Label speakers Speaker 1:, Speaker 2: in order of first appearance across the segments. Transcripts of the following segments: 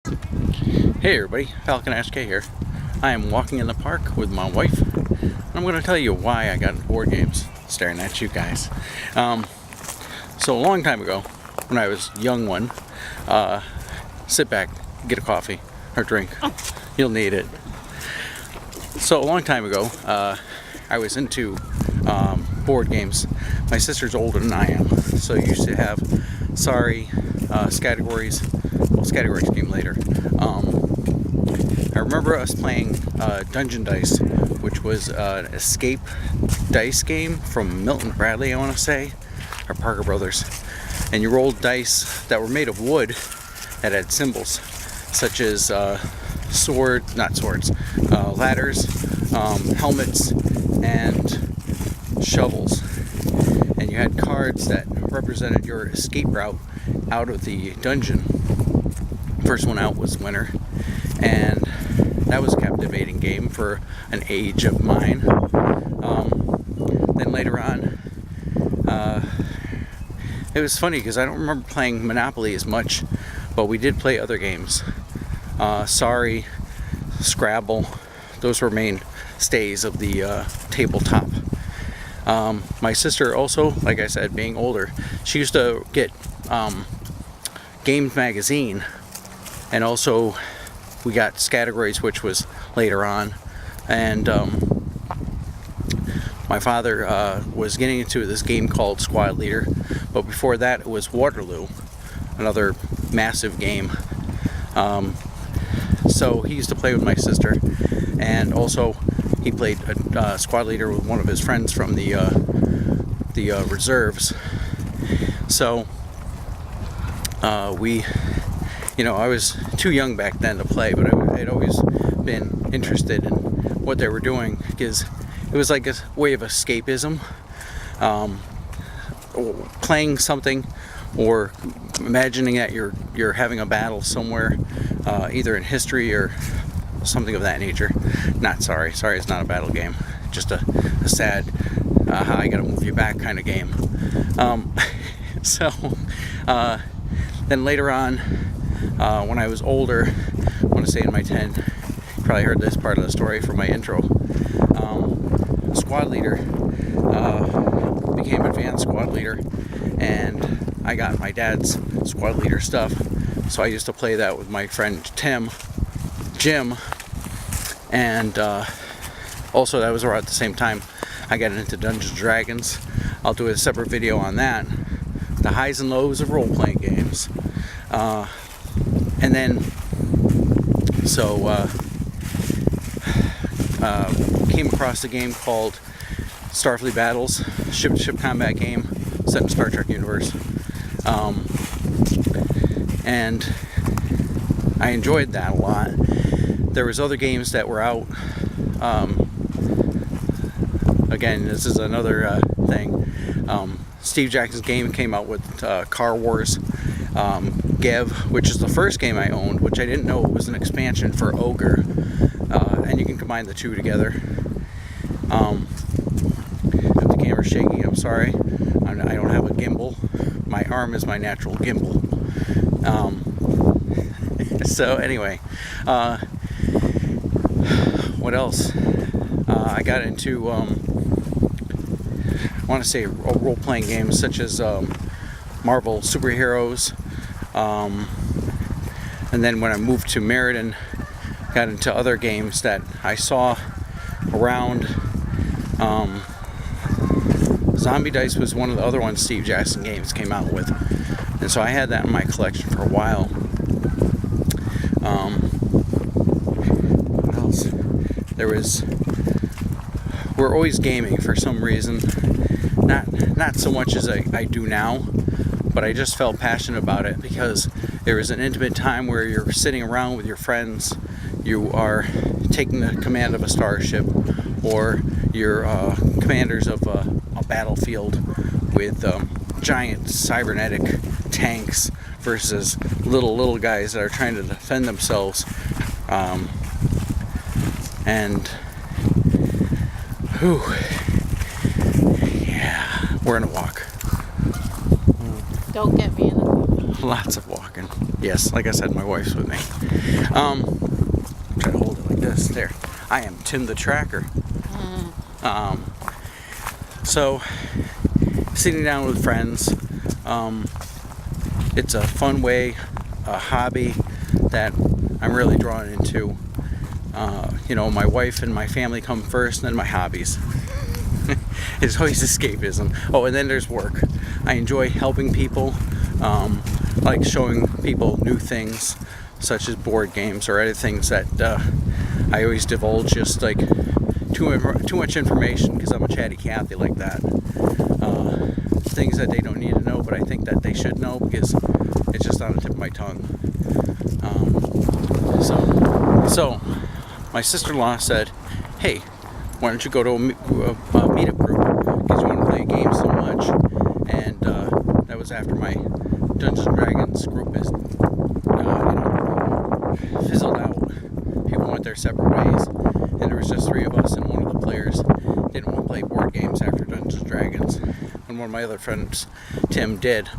Speaker 1: Hey everybody, Falcon SK here. I am walking in the park with my wife. I'm going to tell you why I got into board games. Staring at you guys. So a long time ago, when I was young one, sit back, get a coffee or drink. You'll need it. So a long time ago, I was into board games. My sister's older than I am, so I used to have Sorry, Scattergories. Well, Scattergories came later. I remember us playing Dungeon Dice, which was an escape dice game from Milton Bradley, I want to say, or Parker Brothers. And you rolled dice that were made of wood that had symbols, such as ladders, helmets, and shovels. And you had cards that represented your escape route out of the dungeon. First one out was winner, and that was a captivating game for an age of mine. Then later on, it was funny because I don't remember playing Monopoly as much, but we did play other games. Sorry, Scrabble, those were mainstays of the tabletop. My sister also, like I said, being older, she used to get Games Magazine, and also we got Scattergories, which was later on, and my father was getting into this game called Squad Leader, but before that it was Waterloo, another massive game. So he used to play with my sister, and also he played Squad Leader with one of his friends from the reserves. So I was too young back then to play, but I'd always been interested in what they were doing because it was like a way of escapism. Playing something or imagining that you're having a battle somewhere, either in history or something of that nature. Not Sorry is not a battle game, just a sad I gotta move you back kind of game. Then later on, when I was older, I want to say in my 10, you probably heard this part of the story from my intro, Squad Leader became Advanced Squad Leader, and I got my dad's Squad Leader stuff, so I used to play that with my friend Jim, and also that was around the same time I got into Dungeons & Dragons. I'll do a separate video on that, the highs and lows of role-playing games. And then, came across a game called Starfleet Battles, ship-to-ship combat game set in Star Trek universe. And I enjoyed that a lot. There was other games that were out. Again, this is another thing. Steve Jackson's game came out with Car Wars. Gev, which is the first game I owned, which I didn't know was an expansion for Ogre, and you can combine the two together. If the camera's shaking, I'm sorry. I don't have a gimbal. My arm is my natural gimbal. So anyway, what else? I got into, I want to say role-playing games such as Marvel Superheroes. And then when I moved to Meriden, got into other games that I saw around. Zombie Dice was one of the other ones Steve Jackson games came out with, and so I had that in my collection for a while. What else? We're always gaming for some reason, not so much as I do now, but I just felt passionate about it because there was an intimate time where you're sitting around with your friends, you are taking the command of a starship, or you're commanders of a battlefield with giant cybernetic tanks versus little guys that are trying to defend themselves. Yeah, we're gonna walk.
Speaker 2: Don't get me in the
Speaker 1: Lots of walking. Yes, like I said, my wife's with me. Try to hold it like this. There. I am Tim the Tracker. So, sitting down with friends. It's a fun way, a hobby that I'm really drawn into. My wife and my family come first, and then my hobbies. It's always escapism. Oh, and then there's work. I enjoy helping people, like showing people new things, such as board games or other things that I always divulge just like too much information because I'm a chatty Cathy like that. Things that they don't need to know, but I think that they should know because it's just on the tip of my tongue. So my sister-in-law said, "Hey, why don't you go to a meetup group because you want to play a game so much?" And that was after my Dungeons and Dragons group is fizzled out. People went their separate ways, and there was just 3 of us, and one of the players didn't want to play board games after Dungeons and Dragons, and one of my other friends, Tim, did.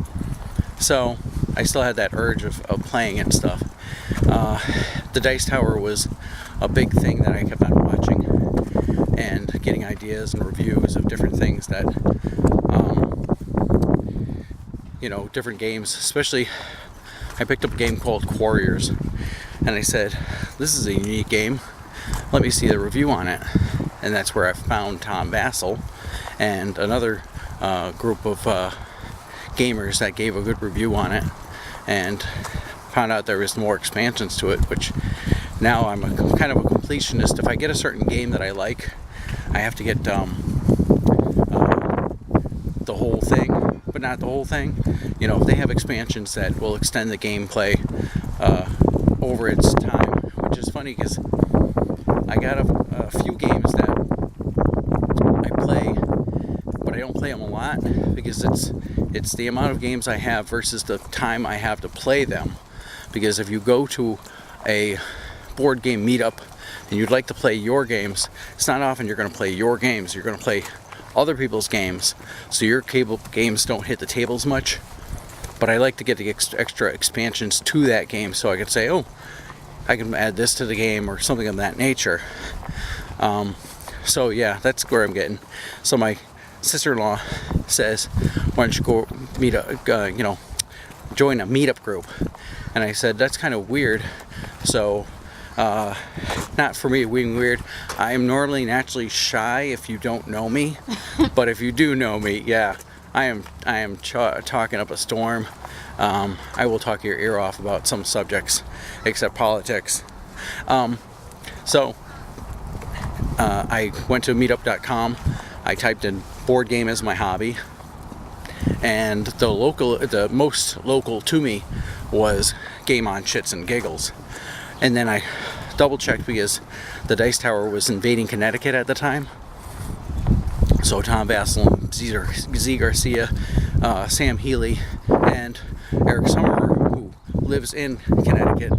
Speaker 1: So I still had that urge of playing and stuff. The Dice Tower was a big thing that I kept on watching and getting ideas and reviews of different things that, different games. Especially, I picked up a game called Quarriors, and I said, "This is a unique game. Let me see the review on it." And that's where I found Tom Vasel and another group of gamers that gave a good review on it, and found out there was more expansions to it, which now I'm kind of a completionist. If I get a certain game that I like, I have to get the whole thing, but not the whole thing. If they have expansions that will extend the gameplay over its time, which is funny because I got a few games that I play, but I don't play them a lot because it's the amount of games I have versus the time I have to play them. Because if you go to a board game meetup and you'd like to play your games, it's not often you're going to play your games. You're going to play other people's games, so your games don't hit the table as much. But I like to get the extra expansions to that game, so I can say, "Oh, I can add this to the game," or something of that nature. So yeah, that's where I'm getting. So my sister-in-law says, "Why don't you go join a meetup group?" And I said, "That's kind of weird." So, not for me being weird. I am normally naturally shy if you don't know me, but if you do know me, yeah, I am talking up a storm. I will talk your ear off about some subjects, except politics. So I went to meetup.com. I typed in board game as my hobby, and the most local to me was Game on Shits and Giggles. And then I double checked because the Dice Tower was invading Connecticut at the time. So Tom Vasel, Z Garcia, Sam Healy, and Eric Summerer, who lives in Connecticut.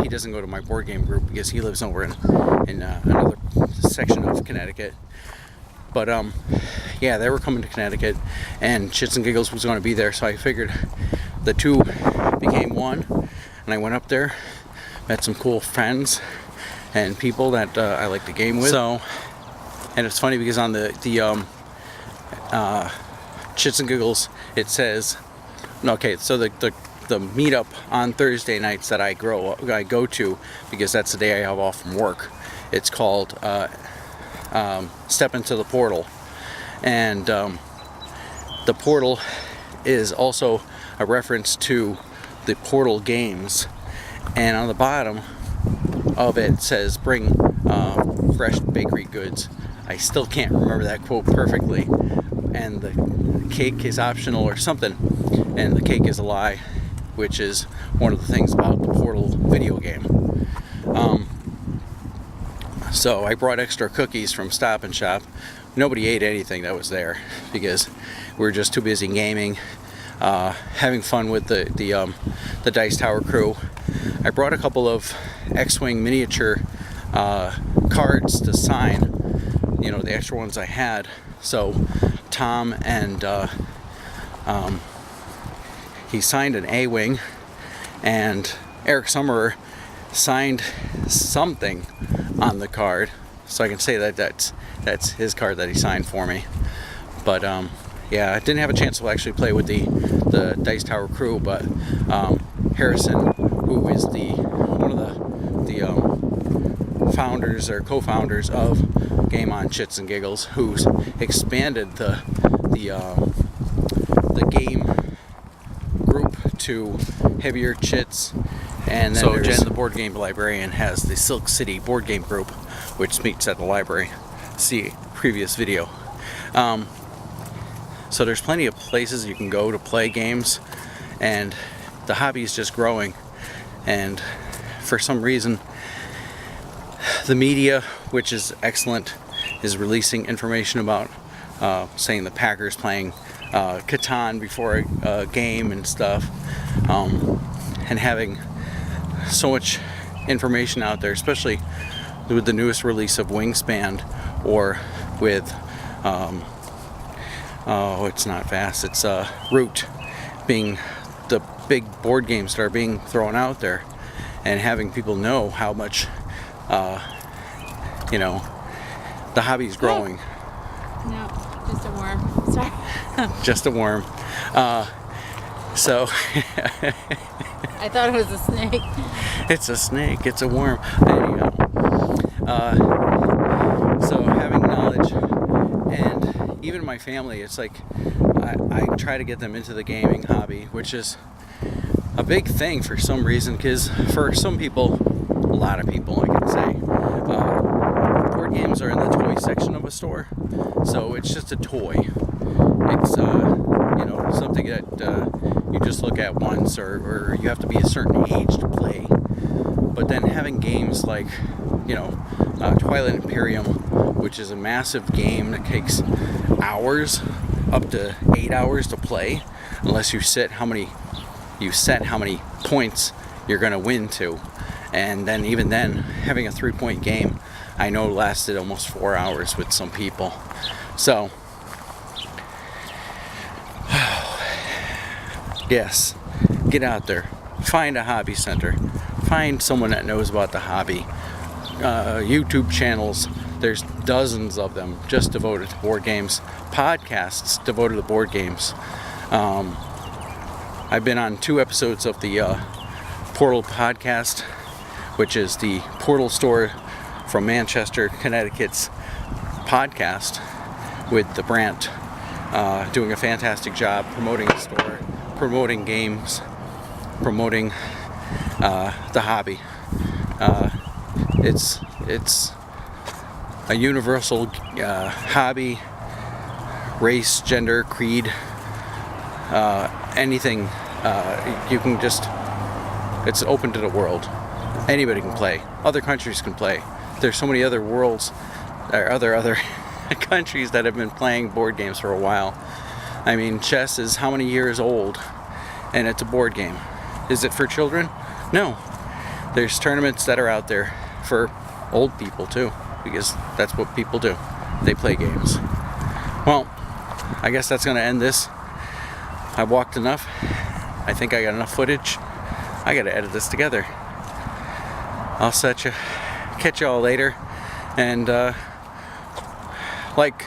Speaker 1: He doesn't go to my board game group because he lives over in another section of Connecticut. But yeah, they were coming to Connecticut, and Shits and Giggles was going to be there. So I figured the two became one, and I went up there, met some cool friends and people that I like to game with. So, and it's funny because on the Shits and Giggles, it says, okay, so the meetup on Thursday nights that I go to, because that's the day I have off from work. It's called Step Into the Portal, and the Portal is also a reference to the Portal games, and on the bottom of it says bring fresh bakery goods. I still can't remember that quote perfectly, and the cake is optional or something, and the cake is a lie, which is one of the things about the Portal video game. So I brought extra cookies from Stop and Shop. Nobody ate anything that was there because we were just too busy gaming, having fun with the Dice Tower crew. I brought a couple of X-Wing miniature cards to sign, the extra ones I he signed an A-wing, and Eric Summerer signed something on the card, so I can say that that's his card that he signed for me. But yeah, I didn't have a chance to actually play with the Dice Tower crew, but Harrison, who is one of the founders or co-founders of Game On Chits and Giggles, who's expanded the game group to heavier chits. And then so Jen, the board game librarian, has the Silk City board game group, which meets at the library. See previous video. So there's plenty of places you can go to play games, and the hobby is just growing. And for some reason, the media, which is excellent, is releasing information about saying the Packers playing Catan before a game and stuff, and having so much information out there, especially with the newest release of Wingspan, or with it's not Fast, it's Root, being the big board games that are being thrown out there, and having people know how much the hobby's growing.
Speaker 2: No, just a worm. Sorry.
Speaker 1: Just a worm. So
Speaker 2: I thought it was a snake.
Speaker 1: It's a snake. It's a worm. Anyhow, so having knowledge, and even my family, it's like I try to get them into the gaming hobby, which is a big thing for some reason, because for some people, a lot of people, I can say, board games are in the toy section of a store, so it's just a toy. It's something that you just look at once, or you have to be a certain age to play. But then having games like Twilight Imperium, which is a massive game that takes hours, up to 8 hours to play, unless you set how many points you're going to win to. And then even then, having a 3-point game, I know lasted almost 4 hours with some people. So yes, get out there, find a hobby center, find someone that knows about the hobby. YouTube channels, there's dozens of them just devoted to board games. Podcasts devoted to board games. I've been on 2 episodes of the Portal podcast, which is the Portal store from Manchester, Connecticut's podcast, with the Brandt, doing a fantastic job promoting the store, promoting games, promoting the hobby. It's a universal hobby, race, gender, creed, anything. You can just, it's open to the world. Anybody can play. Other countries can play. There's so many other worlds, or other countries that have been playing board games for a while. I mean, chess is how many years old, and it's a board game. Is it for children? No. There's tournaments that are out there for old people too, because that's what people do. They play games. Well, I guess that's going to end this. I walked enough. I think I got enough footage. I got to edit this together. I'll catch y'all later, and like,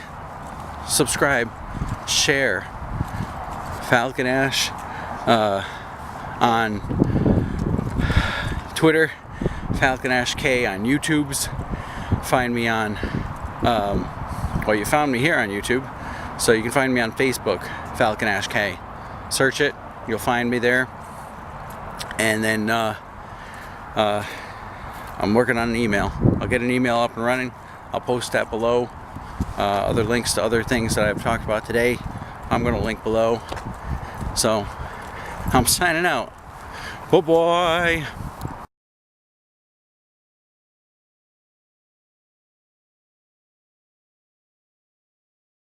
Speaker 1: subscribe, share. Falcon Ash on Twitter, Falcon Ash K on YouTube's. Find me on, you found me here on YouTube, so you can find me on Facebook, Falcon Ash K. Search it, you'll find me there. And then I'm working on an email. I'll get an email up and running. I'll post that below. Other links to other things that I've talked about today, I'm going to link below. So, I'm signing out. Bye-bye.